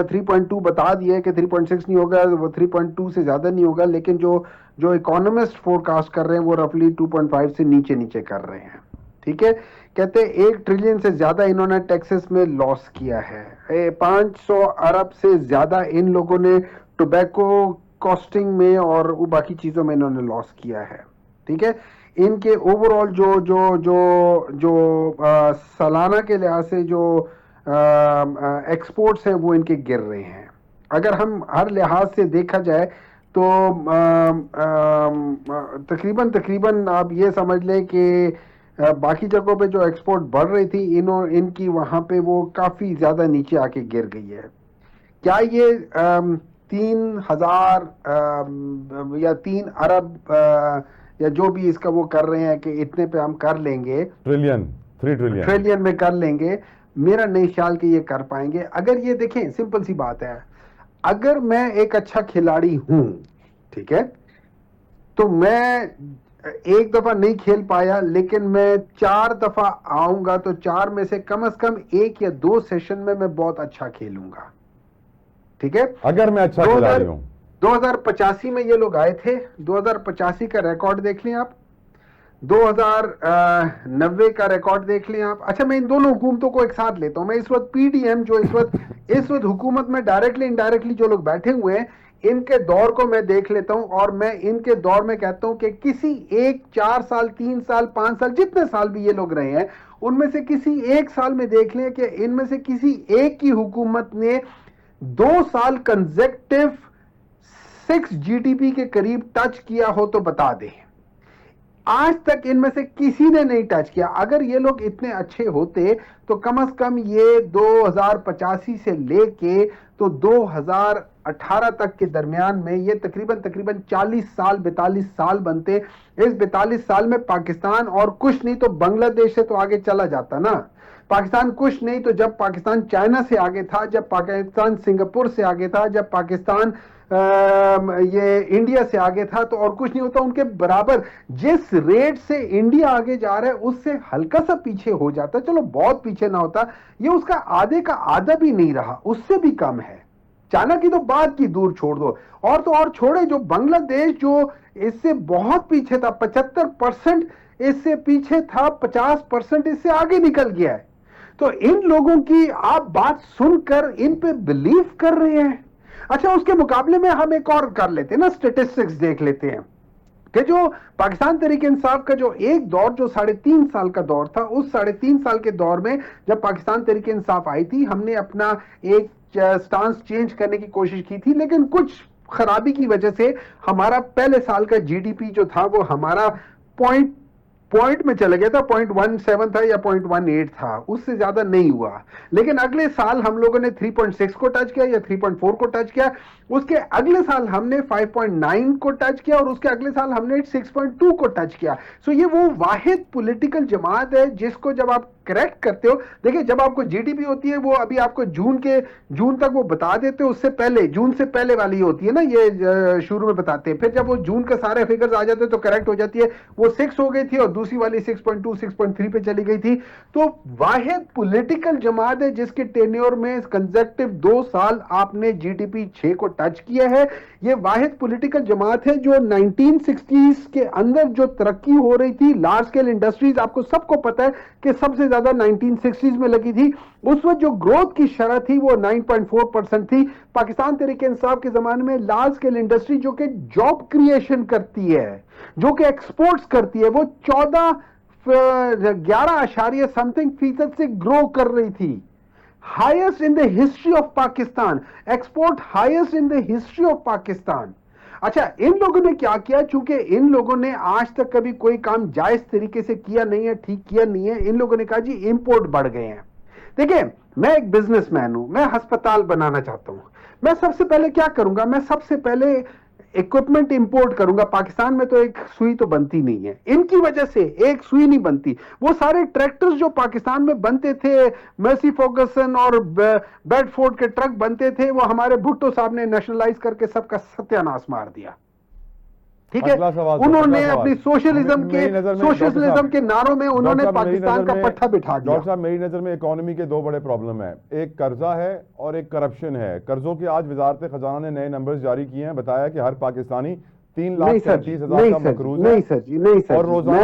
3.2 बता दिया कि 3.6 नहीं होगा, वो 3.2 से ज्यादा नहीं होगा, लेकिन जो इकोनॉमिस्ट फोरकास्ट कर रहे हैं वो रफली 2.5 से नीचे कर रहे हैं। ठीक है, कहते हैं 1 ट्रिलियन से ज्यादा इन्होंने टैक्सेस में लॉस किया है। 500 अरब से ज्यादा इन लोगों ने टोबैको कॉस्टिंग में और बाकी चीजों में इन्होंने लॉस किया है। ठीक है, इनके ओवरऑल जो सालाना के लिहाज से जो एक्सपोर्ट्स हैं वो इनके गिर रहे हैं। अगर हम हर लिहाज से देखा जाए तो तकरीबन आप ये समझ लें कि बाकी जगहों पे जो एक्सपोर्ट बढ़ रही थी इनकी वहां पे वो काफी ज्यादा नीचे आके गिर गई है। क्या ये 3,000 या 3 अरब या जो भी इसका वो कर रहे हैं कि इतने पे हम कर लेंगे, ट्रिलियन 3 ट्रिलियन ट्रिलियन में कर लेंगे, मेरा नहीं ख्याल कि ये कर पाएंगे। अगर ये देखें, सिंपल सी बात है, अगर मैं एक अच्छा खिलाड़ी हूं, ठीक है, तो मैं एक दफा नहीं खेल पाया लेकिन मैं 4 दफा आऊंगा तो 4 में से कम 1 या 2 सेशन में मैं बहुत अच्छा खेलूंगा, ठीक है, अगर मैं अच्छा खिलाड़ी हूं। 2085 में ये लोग आए थे, 2085 का रिकॉर्ड देख लें आप, 2090 का रिकॉर्ड देख लें आप। अच्छा, मैं इन दोनों हुकूमतों को एक साथ लेता हूं। मैं इस वक्त पीडीएम जो इस वक्त हुकूमत में डायरेक्टली इनडायरेक्टली जो लोग बैठे हुए हैं, इनके दौर को मैं देख लेता हूं और मैं इनके दौर में कहता हूं कि किसी एक 4 साल 3 साल 5 साल जितने साल भी ये लोग रहे हैं, उनमें से किसी एक साल में देख लें कि इनमें से किसी एक की हुकूमत ने 2 साल कंसेक्टिव 6 जीडीपी के करीब टच किया हो तो बता दें। आज तक इनमें से किसी ने नहीं टच किया। अगर ये लोग इतने अच्छे होते तो कम से कम ये 2085 से लेके तो 2018 तक के दरमियान में ये तकरीबन 40 साल 42 साल बनते। इस 42 साल में पाकिस्तान और कुछ नहीं तो बांग्लादेश से तो आगे चला जाता ना। पाकिस्तान कुछ नहीं तो जब पाकिस्तान चाइना से आगे था, जब पाकिस्तान सिंगापुर से आगे था, जब पाकिस्तान ये इंडिया से आगे था, तो और कुछ नहीं होता उनके बराबर। जिस रेट से इंडिया आगे जा रहा है उससे हल्का सा पीछे हो जाता, चलो बहुत पीछे ना होता, ये उसका आधे का आधा भी नहीं रहा, उससे भी कम है। चाइना की तो बात की दूर छोड़ दो, और तो और छोड़े, जो बांग्लादेश जो इससे बहुत पीछे था, 75% इससे पीछे था, 50% इससे आगे निकल गया है। तो इन लोगों की आप बात सुनकर इन पे बिलीव कर रहे हैं। अच्छा, उसके मुकाबले में हम एक और कर लेते हैं ना, स्टेटिस्टिक्स देख लेते हैं कि जो पाकिस्तान तहरीक इंसाफ का जो एक दौर जो 3.5 साल का दौर था, उस 3.5 साल के दौर में जब पाकिस्तान तहरीक इंसाफ आई थी, हमने अपना एक स्टांस चेंज करने की कोशिश की थी, लेकिन कुछ खराबी की वजह से हमारा पहले साल का जीडीपी जो था वो हमारा पॉइंट में चला गया था, 0.17 था या 0.18 था, उससे ज्यादा नहीं हुआ। लेकिन अगले साल हम लोगों ने 3.6 को टच किया या 3.4 को टच किया, उसके अगले साल हमने 5.9 को टच किया और उसके अगले साल हमने 6.2 को टच किया। सो ये वो वाहिद पॉलिटिकल जमात है जिसको जब आप करेक्ट करते हो, देखिए जब आपको जीडीपी होती है वो अभी आपको जून तक वो बता देते हो, उससे पहले जून से पहले वाली होती है ना, ये शुरू में बताते हैं, फिर जब वो जून के सारे फिगर्स आ जाते हैं तो करेक्ट हो जाती है, वो 6 हो गई थी और दूसरी वाली 6.2 6.3 पे चली गई थी। तो वाहिद पॉलिटिकल जमात है जिसके टेन्योर में कंसेक्टिव 2 साल आपने जीडीपी 6 को टच किया है। ये वाहिद पॉलिटिकल जमात है जो 1960s के अंदर जो तरक्की हो रही थी, लार्ज स्केल इंडस्ट्रीज, आपको सबको पता है कि सबसे ज्यादा 1960s में लगी थी। उस वक्त जो ग्रोथ की शरह थी वो 9.4% थी। पाकिस्तान तहरीक इंसाफ के जमाने में लार्ज स्केल इंडस्ट्री जो कि जॉब क्रिएशन करती है, जो कि एक्सपोर्ट्स करती है, वो 11 समथिंग फीसद से ग्रो कर रही थी। Highest in the history of Pakistan, export highest in the history of Pakistan. अच्छा, इन लोगों ने क्या किया, चूंकि इन लोगों ने आज तक कभी कोई काम जायज तरीके से किया नहीं है, ठीक किया नहीं है, इन लोगों ने कहा जी इंपोर्ट बढ़ गए हैं। देखिए, मैं एक बिजनेसमैन हूं, मैं अस्पताल बनाना चाहता हूं, मैं सबसे पहले क्या करूंगा, मैं सबसे पहले इक्विपमेंट इंपोर्ट करूंगा। पाकिस्तान में तो एक सुई तो बनती नहीं है, इनकी वजह से एक सुई नहीं बनती। वो सारे ट्रैक्टर्स जो पाकिस्तान में बनते थे, मेर्सी फर्गुसन और बेडफोर्ड के ट्रक बनते थे, वो हमारे भुट्टो साहब ने नेशनलाइज करके सबका सत्यानाश मार दिया। ठीक है, उन्होंने अपनी सोशलिज्म के नारों में उन्होंने पाकिस्तान का पट्टा बिठा दिया। डॉक्टर साहब, मेरी नजर में इकोनॉमी के 2 बड़े प्रॉब्लम है, एक कर्जा है और एक करप्शन है। कर्जों के आज वजारत खजाना ने नए नंबर्स जारी किए हैं, बताया कि हर पाकिस्तानी 3,37,000 का मकरूज है। नहीं सर जी, नहीं सर, और रोजाना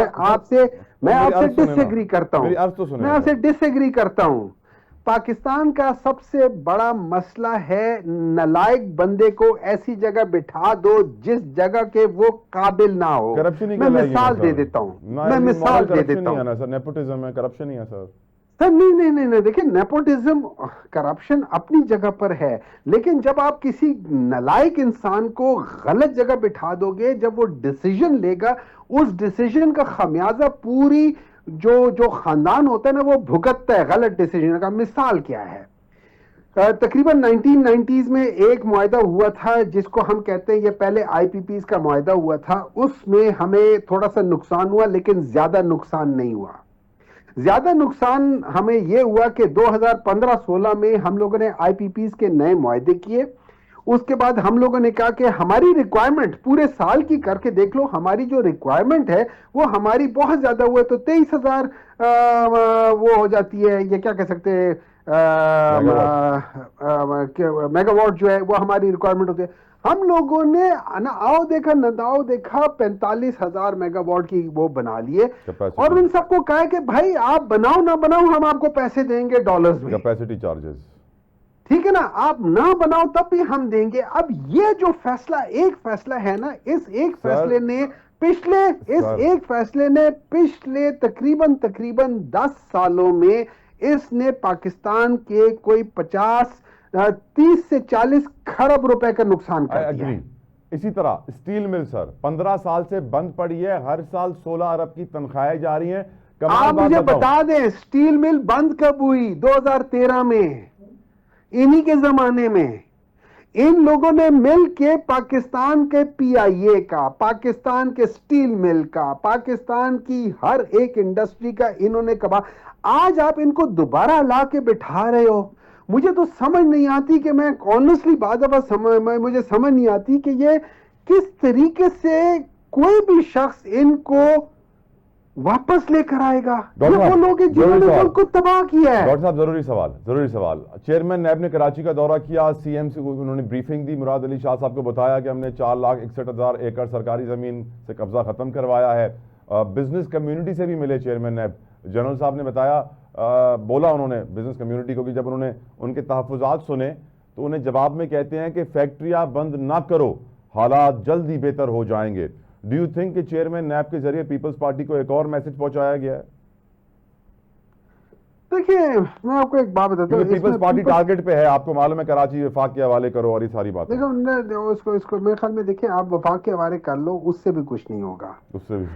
मैं आपसे डिसएग्री करता हूं, मेरी अर्ज तो सुनिए। मैं आपसे डिसएग्री करता हूं। पाकिस्तान का सबसे बड़ा मसला है नालायक बंदे को ऐसी जगह बिठा दो जिस जगह के वो काबिल ना हो। मैं मिसाल दे देता हूं, सर, नेपोटिज्म है, करप्शन ही है सर। सर नहीं, देखिए, नेपोटिज्म करप्शन अपनी जगह पर है, लेकिन जब आप किसी नालायक इंसान को गलत जगह बिठा दोगे, जब वो डिसीजन लेगा, उस डिसीजन का खामियाजा पूरी जो खानदान होता है ना वो भुगतता है गलत डिसीजन का। मिसाल क्या है, तकरीबन 1990s में एक मुआहदा हुआ था जिसको हम कहते हैं, ये पहले आईपीपीज का मुआहदा हुआ था, उसमें हमें थोड़ा सा नुकसान हुआ लेकिन ज्यादा नुकसान नहीं हुआ। ज्यादा नुकसान हमें यह हुआ कि 2015-16 में हम लोगों ने आईपीपीज के नए मुआहदे किए। उसके बाद हम लोगों ने कहा कि हमारी रिक्वायरमेंट पूरे साल की करके देख लो, हमारी जो रिक्वायरमेंट है वो हमारी बहुत ज्यादा हुआ है, तो 23,000 वो हो जाती है, ये क्या कह सकते हैं, मेगावाट जो है वो हमारी रिक्वायरमेंट होती है। हम लोगों ने ना आओ देखा न दाओ देखा 45,000 मेगावाट की वो बना लिए, और उन सबको कहा कि भाई आप बनाओ ना बनाओ हम आपको पैसे देंगे डॉलर्स में, कैपेसिटी चार्जेस, ठीक है ना, आप ना बनाओ तब भी हम देंगे। अब ये जो फैसला, एक फैसला है ना, इस एक फैसले ने पिछले तकरीबन 10 सालों में इसने पाकिस्तान के कोई 30 से 40 खरब रुपए का नुकसान कर दिया है। इसी तरह स्टील मिल सर 15 साल से बंद पड़ी है, हर साल 16 अरब की तनख्वाहें जा रही हैं। आप मुझे बता दें स्टील मिल बंद कब हुई? 2013 में, इन्हीं के जमाने में इन लोगों ने मिल के पाकिस्तान के पीआईए का, पाकिस्तान के स्टील मिल का, पाकिस्तान की हर एक इंडस्ट्री का इन्होंने कबा। आज आप इनको दोबारा ला के बिठा रहे हो। मुझे तो समझ नहीं आती कि मैं ऑनेस्टली मुझे समझ नहीं आती कि ये किस तरीके से कोई भी शख्स इनको वापस लेकर आएगा। ये वो लोग हैं जिन्होंने मुल्क को तबाह किया है। डॉक्टर साहब जरूरी सवाल, चेयरमैन नैब ने कराची का दौरा किया, सीएम से उन्होंने ब्रीफिंग दी, मुराद अली शाह साहब को बताया कि हमने 4,61,000 एकड़ सरकारी जमीन से कब्जा खत्म करवाया है। बिजनेस कम्युनिटी से भी मिले चेयरमैन नैब, जनरल साहब ने बताया, बोला उन्होंने बिजनेस कम्युनिटी को कि जब उन्होंने उनके तहफ़्फ़ुज़ात सुने तो उन्हें जवाब में कहते हैं कि फैक्ट्रियां बंद ना करो, हालात जल्द ही बेहतर हो जाएंगे। डू यू थिंक कि चेयरमैन नैब के जरिए पीपल्स पार्टी को एक और मैसेज पहुंचाया गया है? देखिए मैं आपको एक बात बताता हूँ, पीपल्स पार्टी टारगेट पे है, आपको मालूम है, कराची वफाक के हवाले करो और ये सारी बात। देखो इसको मेरे ख्याल में देखिए, आप वफाक के हवाले कर लो, उससे भी कुछ नहीं होगा। उससे भी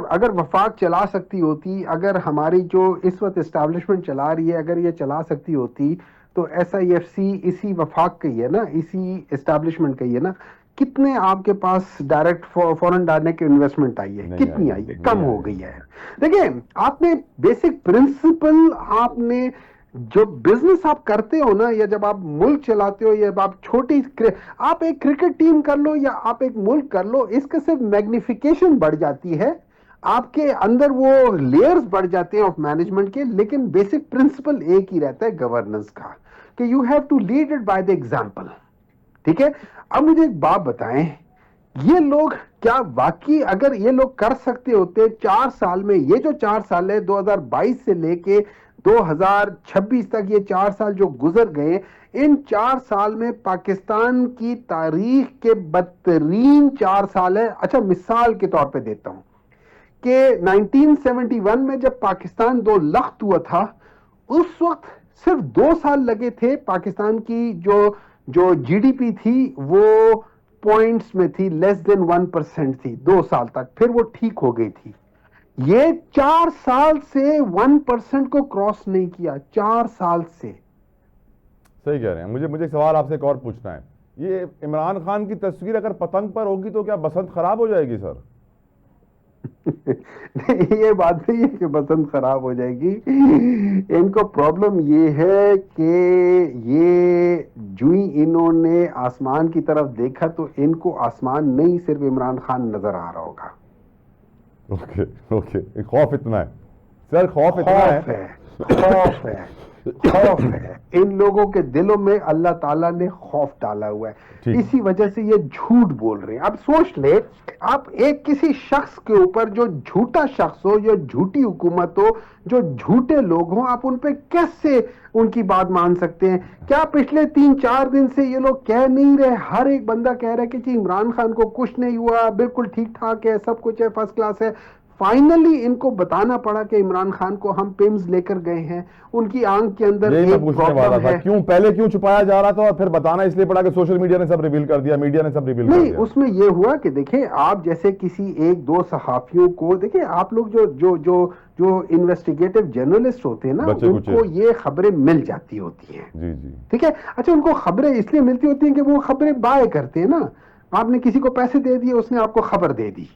अगर वफाक चला सकती होती, अगर हमारी जो इस वक्त एस्टैब्लिशमेंट चला रही है, अगर ये चला सकती होती तो SIFC इसी वफाक का ही है ना, इसी एस्टैब्लिशमेंट का ही है ना। कितने आपके पास डायरेक्ट फॉरेन डायरेक्ट इन्वेस्टमेंट आई है? कितनी आई है? कम हो गई है। देखिए आपने बेसिक प्रिंसिपल, आपने जो बिजनेस आप करते हो ना, या जब आप मुल्क चलाते हो, या आप आप एक क्रिकेट टीम कर लो या आप एक मुल्क कर लो, इसका सिर्फ मैग्निफिकेशन बढ़ जाती है, आपके अंदर वो लेयर्स बढ़ जाते हैं ऑफ मैनेजमेंट के, लेकिन बेसिक प्रिंसिपल एक ही रहता है गवर्नेंस का, कि you have to lead it by the example. ठीक है, अब मुझे एक बात बताएं, ये लोग क्या वाकई अगर ये लोग कर सकते होते 4 साल में, ये जो 4 साल है 2022 से लेके 2026 तक, ये 4 साल जो गुजर गए, इन 4 साल में पाकिस्तान की तारीख के बदतरीन 4 साल है। अच्छा मिसाल के तौर पे देता हूं कि 1971 में जब पाकिस्तान 2 लख्त हुआ था, उस वक्त सिर्फ 2 साल लगे थे पाकिस्तान की जो GDP थी वो पॉइंट्स में थी, लेस देन 1% थी 2 साल तक, फिर वो ठीक हो गई थी। ये 4 साल से 1% को क्रॉस नहीं किया, 4 साल से। सही कह रहे हैं। मुझे एक सवाल आपसे एक और पूछना है, ये इमरान खान की तस्वीर अगर पतंग पर होगी तो क्या बसंत खराब हो जाएगी सर? नहीं, ये बात नहीं है कि बसंत खराब हो जाएगी। इनको प्रॉब्लम ये है कि ये जो ही इन्होंने आसमान की तरफ देखा तो इनको आसमान नहीं सिर्फ इमरान खान नजर आ रहा होगा। ओके, खौफ इतना है सर, खौफ इतना है। खौफ है इन लोगों के दिलों में, अल्लाह ताला ने खौफ डाला हुआ है, इसी वजह से ये झूठ बोल रहे हैं। अब सोच ले, आप एक किसी शख्स के ऊपर जो झूठा शख्स हो, जो झूठी हुकूमत हो, जो झूठे लोग हों, आप उन पे कैसे उनकी बात मान सकते हैं? क्या पिछले 3-4 दिन से ये लोग कह नहीं रहे, हर एक बंदा कह रहा है कि जी इमरान खान को कुछ नहीं हुआ, बिल्कुल ठीक ठाक है, सब कुछ है, फर्स्ट क्लास है। फाइनली इनको बताना पड़ा कि इमरान खान को हम पिम्स लेकर गए हैं, उनकी आंख के अंदर यही मैं एक पूछने वाला प्रॉब्लम था, है। क्यों पहले क्यों छुपाया जा रहा था और फिर बताना इसलिए पड़ा कि सोशल मीडिया ने सब रिवील कर दिया, मीडिया ने सब रिवील कर नहीं, दिया। उसमें ये हुआ कि देखिए, आप जैसे किसी एक दो सहाफियों को देखिए, आप लोग जो जो जो जो इन्वेस्टिगेटिव जर्नलिस्ट होते हैं ना, बच्चे कुचे। उनको ये खबरें मिल जाती होती हैं। जी जी। ठीक है, अच्छा, उनको खबरें इसलिए मिलती होती हैं कि वो खबरें बाय करते हैं ना। आपने किसी को पैसे दे दिए, उसने आपको खबर दे दी।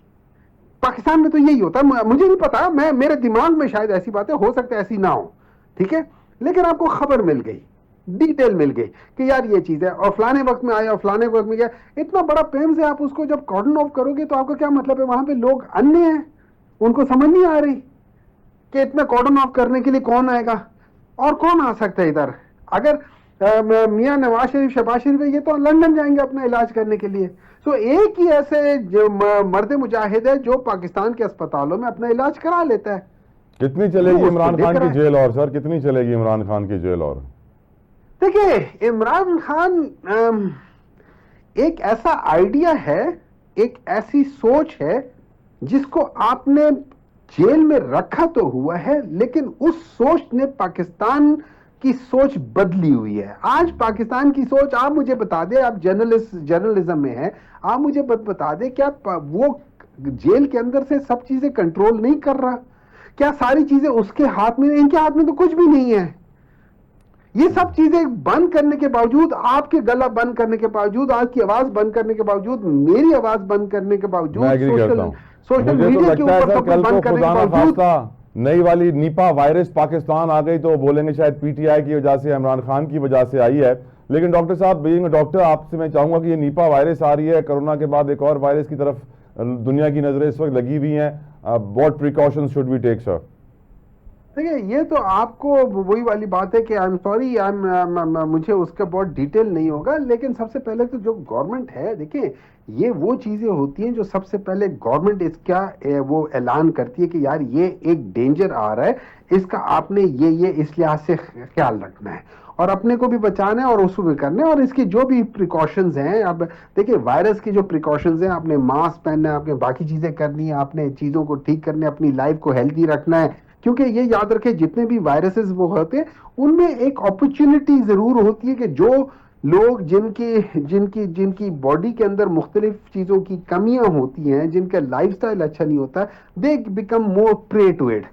पाकिस्तान में तो यही होता है, मुझे नहीं पता, मेरे दिमाग में शायद ऐसी बातें हो सकता है, ऐसी ना हो, ठीक है, लेकिन आपको खबर मिल गई, डिटेल मिल गई कि यार ये चीज है, और फलाने वक्त में आया और फलाने वक्त में गया। इतना बड़ा प्रेम से आप उसको जब कॉर्डन ऑफ करोगे तो आपका क्या मतलब है? वहां पे लोग अन्य हैं, उनको समझ नहीं आ रही कि इतना कॉर्डन ऑफ करने के लिए कौन आएगा और कौन आ सकता है इधर। अगर मियां नवाज शरीफ, शहबाज शरीफ, ये तो लंदन जाएंगे अपना इलाज करने के लिए। तो एक ही ऐसे जो मर्द मुजाहिद है जो पाकिस्तान के अस्पतालों में अपना इलाज करा लेता है। कितनी चलेगी उसको इमरान देख खान रहा की है। जेल और सर, कितनी चलेगी इमरान खान की जेल और? देखिए, इमरान खान एक ऐसा आइडिया है, एक ऐसी सोच है जिसको आपने जेल में रखा तो हुआ है, लेकिन उस सोच ने पाकिस्तान की सोच बदली हुई है। आज पाकिस्तान की सोच, आप मुझे बता दें, आप जर्नलिज्म में हैं, आप मुझे बता दें, क्या वो जेल के अंदर से सब चीजें कंट्रोल नहीं कर रहा? क्या सारी चीजें उसके हाथ में? इनके हाथ में तो कुछ भी नहीं है। ये सब चीजें बंद करने के बावजूद, आपके गला बंद करने के बावजूद, आपकी आवाज बंद करने के बावजूद, मेरी आवाज बंद करने के बावजूद, मैं एग्री करता हूं। सोशल मुझे तो मीडिया के लगता है ऊपर सर, सब कुछ कल को बंद करने के खुदा ना बावजूद, खास्ता नई वाली निपा वायरस पाकिस्तान आ गई तो बोलेंगे शायद पीटीआई की वजह से, इमरान खान की वजह से आई है। लेकिन डॉक्टर साहब, बीइंग अ डॉक्टर, आपसे मैं चाहूंगा कि ये निपा वायरस आ रही है, कोरोना के बाद एक और वायरस की तरफ दुनिया की नजरें इस वक्त लगी हुई हैं। What precautions should we take sir? देखिए, ये तो आपको वही वाली बात है कि आई एम सॉरी, मुझे उसका बहुत डिटेल नहीं होगा। लेकिन सबसे पहले तो जो गवर्नमेंट है, देखिए, ये वो चीजें होती हैं जो सबसे पहले गवर्नमेंट इसका वो ऐलान करती है कि यार ये एक डेंजर आ रहा है, इसका आपने ये इस लिहाज से ख्याल रखना है और अपने को भी बचाना है और उसको भी करना है। और इसकी जो भी प्रिकॉशंस हैं, अब देखिए, वायरस की जो प्रिकॉशंस हैं, आपने मास्क पहनना है, आपने बाकी चीजें करनी है, आपने चीजों को ठीक करने, अपनी लाइफ को हेल्दी रखना है। क्योंकि ये याद रखें, जितने भी वायरसेस वो होते हैं, उनमें एक अपॉर्चुनिटी जरूर होती है कि जो लोग जिनकी बॉडी के अंदर मुख्तलिफ चीजों की कमियां होती हैं, जिनका लाइफस्टाइल अच्छा नहीं होता, they become more prey to it.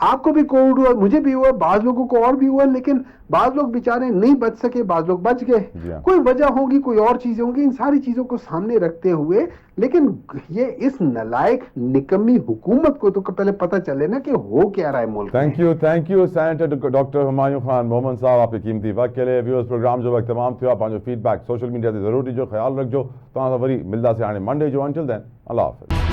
आपको भी कोविड हुआ, मुझे भी हुआ, बाज लोगों को और भी हुआ, लेकिन बाज लोग बेचारे नहीं बच सके, बाज लोग बच गए। कोई वजह होगी, कोई और चीजें होंगी, इन सारी चीजों को सामने रखते हुए, लेकिन ये इस नालायक निकम्मी हुकूमत को तो पहले पता चले ना कि हो क्या रहा है मुल्क में। Thank you senator doctor Humayun Khan Mohammad sahab, आपके कीमती वक्त के लिए। व्यूअर्स, प्रोग्राम जो वक्त तमाम थियो, आप जो फीडबैक सोशल मीडिया से जरूर दीजिए, ख्याल रखो। तव्हां सां वरी मिलंदासीं हाणे मंडे जो। अंटिल देन, अल्लाह हाफ़िज़।